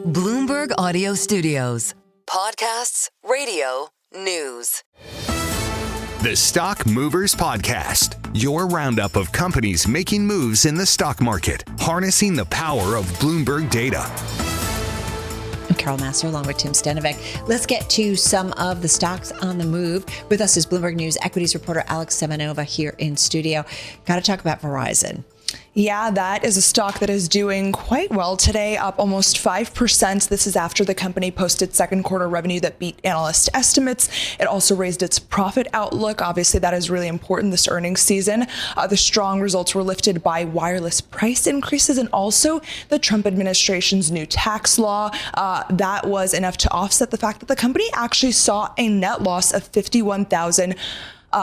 Bloomberg Audio Studios. Podcasts, radio, news. The Stock Movers Podcast, your roundup of companies making moves in the stock market, harnessing the power of Bloomberg data. I'm Carol Massar along with Tim Stenovic. Let's get to some of the stocks on the move. With us is Bloomberg News equities reporter Alex Semenova here in studio. Got to talk about Verizon. Yeah, that is a stock that is doing quite well today, up almost 5%. This is after the company posted second quarter revenue that beat analyst estimates. It also raised its profit outlook. Obviously, that is really important this earnings season. The strong results were lifted by wireless price increases and also the Trump administration's new tax law. That was enough to offset the fact that the company actually saw a net loss of 51,000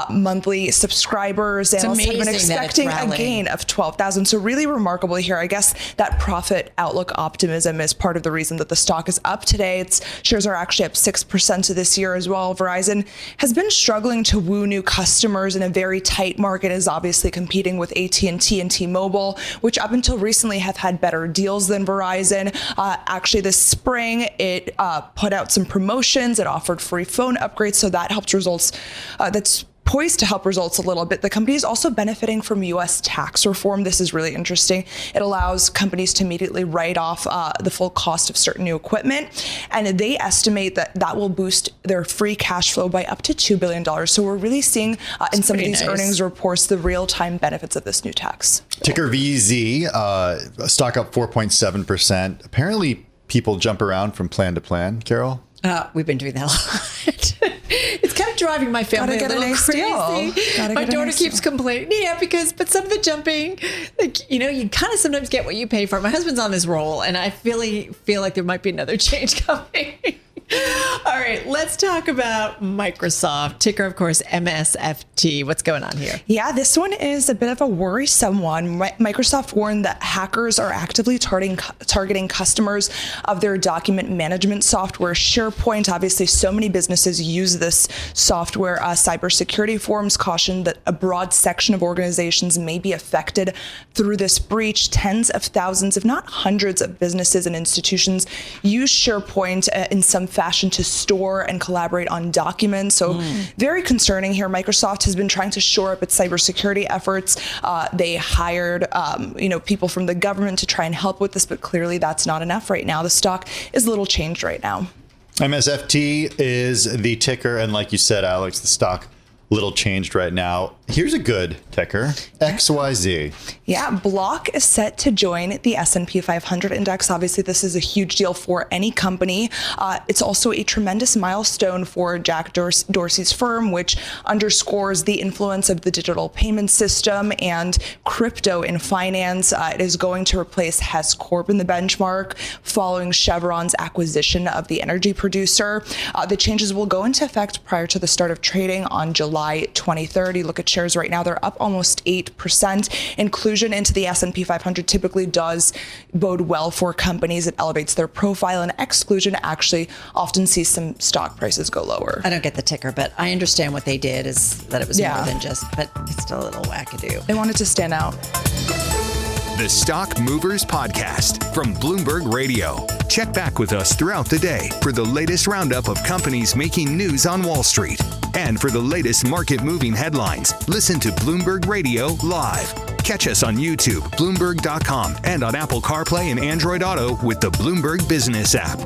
monthly subscribers. Analysts have been expecting a gain of 12,000. So really remarkable here. I guess that profit outlook optimism is part of the reason that the stock is up today. Its shares are actually up 6% this year as well. Verizon has been struggling to woo new customers in a very tight market, is obviously competing with AT&T and T-Mobile, which up until recently have had better deals than Verizon. Actually, this spring, it put out some promotions. It offered free phone upgrades. So that helped results. That's poised to help results a little bit. The company is also benefiting from U.S. tax reform. This is really interesting. It allows companies to immediately write off the full cost of certain new equipment, and they estimate that that will boost their free cash flow by up to $2 billion. So we're really seeing in some of these earnings reports the real-time benefits of this new tax. Ticker VZ, stock up 4.7%. Apparently, people jump around from plan to plan, Carol. We've been doing that a lot. It's kind of driving my family a little crazy. My daughter keeps complaining. Yeah, but some of the jumping, you kind of sometimes get what you pay for. My husband's on this roll, and I feel like there might be another change coming. All right, let's talk about Microsoft. Ticker, of course, MSFT. What's going on here? Yeah, this one is a bit of a worrisome one. Microsoft warned that hackers are actively targeting customers of their document management software, SharePoint. Obviously, so many businesses use this software. Cybersecurity forums cautioned that a broad section of organizations may be affected through this breach. Tens of thousands, if not hundreds of businesses and institutions use SharePoint in some fashion to store and collaborate on documents. So very concerning here. Microsoft has been trying to shore up its cybersecurity efforts. They hired, people from the government to try and help with this, but clearly that's not enough right now. The stock is a little changed right now. MSFT is the ticker, and like you said, Alex, the stock little changed right now. Here's a good ticker, XYZ. Yeah, Block is set to join the S&P 500 index. Obviously, this is a huge deal for any company. It's also a tremendous milestone for Jack Dorsey's firm, which underscores the influence of the digital payment system and crypto in finance. It is going to replace Hess Corp in the benchmark following Chevron's acquisition of the energy producer. The changes will go into effect prior to the start of trading on July 23rd. You look at shares right now, they're up almost 8%. Inclusion into the S&P 500 typically does bode well for companies. It elevates their profile, and exclusion actually often sees some stock prices go lower. I don't get the ticker, but I understand what they did is that it was more than just, but it's still a little wackadoo. They wanted to stand out. The Stock Movers Podcast from Bloomberg Radio. Check back with us throughout the day for the latest roundup of companies making news on Wall Street. And for the latest market-moving headlines, listen to Bloomberg Radio live. Catch us on YouTube, Bloomberg.com, and on Apple CarPlay and Android Auto with the Bloomberg Business app.